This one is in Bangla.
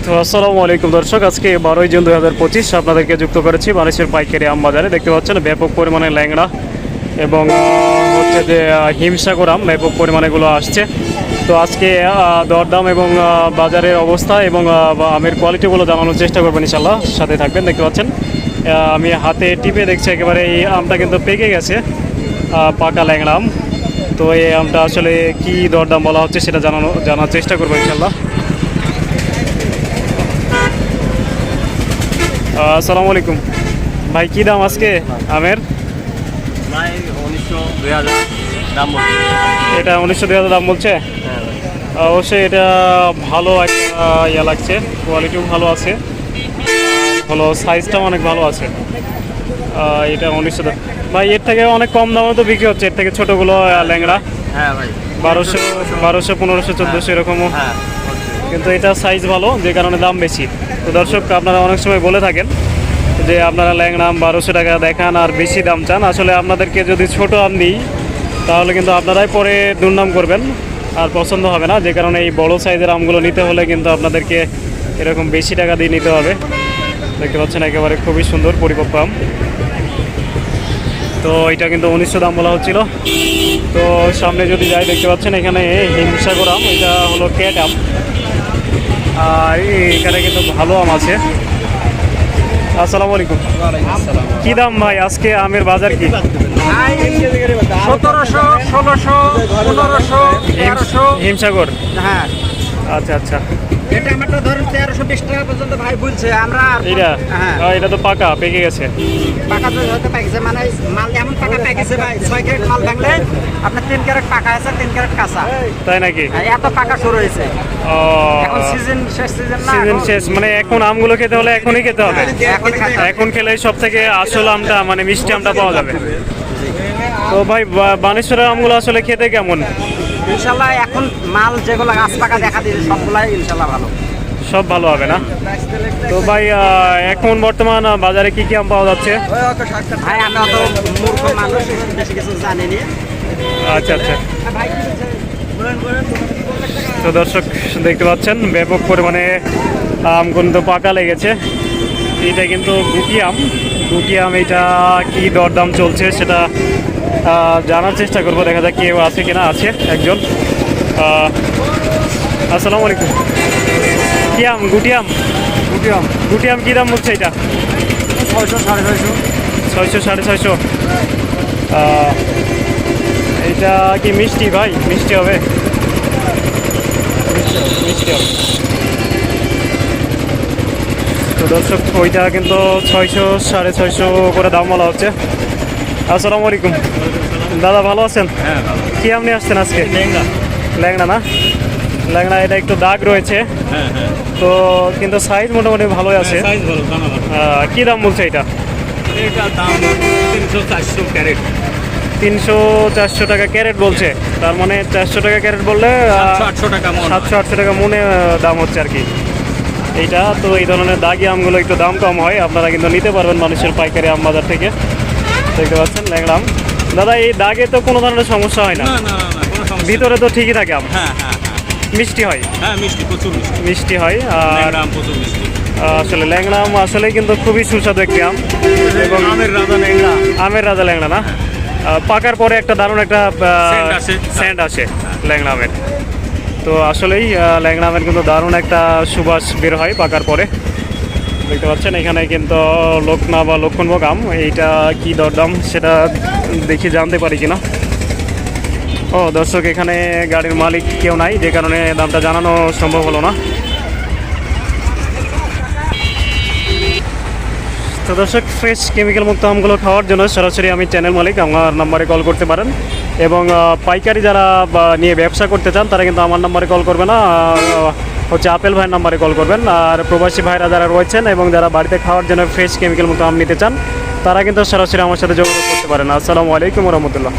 তো আসসালামু আলাইকুম দর্শক, আজকে 12 জুন 2025 আপনাদেরকে যুক্ত করেছি বানেশ্বর পাইকারি আম বাজারে। দেখতে পাচ্ছেন ব্যাপক পরিমাণে ল্যাংড়া এবং হচ্ছে যে হিমসাগর আম ব্যাপক পরিমাণে এগুলো আসছে। তো আজকে দরদাম এবং বাজারের অবস্থা এবং আমের কোয়ালিটিগুলো জানানোর চেষ্টা করবেন, ইনশাল্লাহ সাথে থাকবেন। দেখতে পাচ্ছেন আমি হাতে টিপে দেখছি একেবারে এই আমটা কিন্তু পেকে গেছে, পাকা ল্যাংড়া আম। তো এই আমটা আসলে কি দরদাম বলা হচ্ছে সেটা জানার চেষ্টা করবো ইনশাল্লাহ। আসসালামু আলাইকুম ভাই, কী দাম আজকে আমের? ভাই 1900-2000 দাম বলছে। এটা 1900-2000 দাম বলছে। অবশ্যই এটা ভালো একটা ইয়া লাগছে, কোয়ালিটিও ভালো আছে, ভালো সাইজটাও অনেক ভালো আছে। এটা 1900 ভাই, এর থেকে অনেক কম দামে তো বিক্রি হচ্ছে, এর থেকে ছোটোগুলো ল্যাংড়া। হ্যাঁ ভাই, 1200, 1500, 1400 এরকমও। হ্যাঁ কিন্তু এটা সাইজ ভালো, যে কারণে দাম বেশি। তো দর্শক, আপনারা অনেক সময় বলে থাকেন যে আপনারা ল্যাংড়া আম 1200 টাকা দেখান আর বেশি দাম চান। আসলে আপনাদেরকে যদি ছোটো আম দিই তাহলে কিন্তু আপনারাই পরে দুর্নাম করবেন আর পছন্দ হবে না, যে কারণে এই বড় সাইজের আমগুলো নিতে হলে কিন্তু আপনাদেরকে এরকম বেশি টাকা দিয়ে নিতে হবে। দেখতে পাচ্ছেন একেবারে খুবই সুন্দর পরিপক্ক আম। তো এটা কিন্তু 1900 দাম বলা হচ্ছিল। তো সামনে যদি যাই, দেখতে পাচ্ছেন এখানে হিমসাগর আম, এটা হলো ক্যাট আম। আর এখানে কিন্তু ভালো আম আছে। আসসালামু আলাইকুম, কি দাম ভাই আজকে আমের বাজার কি? 1700, 1600, 1500, 1300। হিমসাগর, হ্যাঁ আচ্ছা আচ্ছা। এটা আমারটা ধরুন 1320 টাকা পর্যন্ত ভাই বলছে। আমরা এটা হ্যাঁ, এটা তো পাকা পেকে গেছে। পাকা তো হয়তো পাইছে, মানে মাল এমন পাকা পাইছে ভাই, 6 ক্যারেট মাল ভাঙলে আপনার 3 ক্যারেট পাকা আছে, 3 ক্যারেট কাঁচা। তাই নাকি? এত পাকা শুরু হয়েছে। ও, এখন সিজন শেষ, সিজন না, সিজন শেষ মানে এখন আমগুলো খেতে হলে এখনই খেতে হবে। এখন খেলে সব থেকে আসল আমটা মানে মিষ্টি আমটা পাওয়া যাবে। তো ভাই, বানেশ্বরের আমগুলো আসলে খেতে কেমন? ইনশাল্লাহ এখন মাল যেগুলো গাছ পাকা দেখা দিয়েছে সবগুলাই ইনশাল্লাহ ভালো, সব ভালো হবে না? তো ভাই, এখন বর্তমান বাজারে কি কি আম পাওয়া যাচ্ছে? ভাই আমি অত মূর্খ মানুষ, বেশি কিছু জানি না। আচ্ছা আচ্ছা। তো দর্শক, দেখতে পাচ্ছেন ব্যাপক পরিমাণে আম কিন্তু পাকা লেগেছে। এটা কিন্তু গুটি আম। গুটি আম, এটা কি দরদাম চলছে সেটা জানার চেষ্টা করবো। দেখা যাক কেউ আছে কিনা। আছে একজন। আসসালামু আলাইকুম, কি আম? গুটি আম। গুটি আম কি দাম বলছে এটা? 600, 650। 600, 650। এইটা কি মিষ্টি ভাই? মিষ্টি হবে, মিষ্টি হবে। তো দর্শক, ওইটা কিন্তু 600, 650 করে দাম বলা হচ্ছে। আসসালামু আলাইকুম দাদা, ভালো আছেন? হ্যাঁ ভালো। কি আপনি আসছেন আজকে? লেঙ্গা। ল্যাংড়া না? ল্যাংড়া, এটা একটু দাগ রয়েছে। হ্যাঁ হ্যাঁ, তো কিন্তু সাইজ মোটামুটি ভালোই আছে। সাইজ ভালো, দানা ভালো। কি দাম বলছে এটা? এটা দাম 300-400 ক্যারেট। 300, 400 টাকা ক্যারেট বলছে। তার মানে 400 টাকা ক্যারেট বললে 700-800 টাকা মন। 700-800 টাকা মনে দাম হচ্ছে আর কি এইটা। তো এই ধরনের দাগি আমগুলো একটু দাম কম হয়, আপনারা কিন্তু নিতে পারবেন মানুষের পাইকারি আম বাজার থেকে। দেখতে পাচ্ছেন ল্যাংড়া আম। দাদা, এই দাগে তো কোনো ধরনের সমস্যা হয় না? না না না, কোনো সমস্যা ভিতরে তো ঠিকই থাকে আম? হ্যাঁ হ্যাঁ হ্যাঁ মিষ্টি হয়? হ্যাঁ, মিষ্টি, প্রচুর মিষ্টি। মিষ্টি হয়। আর ল্যাংড়া আম প্রচুর মিষ্টি। আসলে ল্যাংড়া আম আসলে কিন্তু খুবই সুস্বাদু একটি আম। এবং আমের রাজা ল্যাংড়া। আমের রাজা ল্যাংড়া না? পাকার পরে একটা দারুণ একটা Scent আসে। সেন্ট আসে ল্যাংড়া আমের। তো আসলেই ল্যাংড়া আমের কিন্তু দারুণ একটা সুবাস বের হয় পাকার পরে। দেখতে পাচ্ছেন এখানে কিন্তু লোকনা বা লক্ষণভোগ আম। এইটা কি দরদাম সেটা দেখি জানতে পারি কিনা। ও দর্শক, এখানে গাড়ির মালিক কেউ নাই, যে কারণে দামটা জানানো সম্ভব হলো না। তো দর্শক, ফ্রেশ কেমিক্যাল মুক্ত আমগুলো খাওয়ার জন্য সরাসরি আমি চ্যানেল মালিক আমার নাম্বারে কল করতে পারেন। এবং পাইকারি যারা নিয়ে ব্যবসা করতে চান তারা কিন্তু আমার নাম্বারে কল করবে না, হচ্ছে আপেল ভাইয়ের নাম্বারে কল করবেন। আর প্রবাসী ভাইরা যারা রয়েছেন এবং যারা বাড়িতে খাওয়ার জন্য ফ্রেশ কেমিক্যাল মুক্ত আম নিতে চান তারা কিন্তু সরাসরি আমার সাথে যোগাযোগ করতে পারেন। আসসালামু আলাইকুম রহমতুল্লাহ।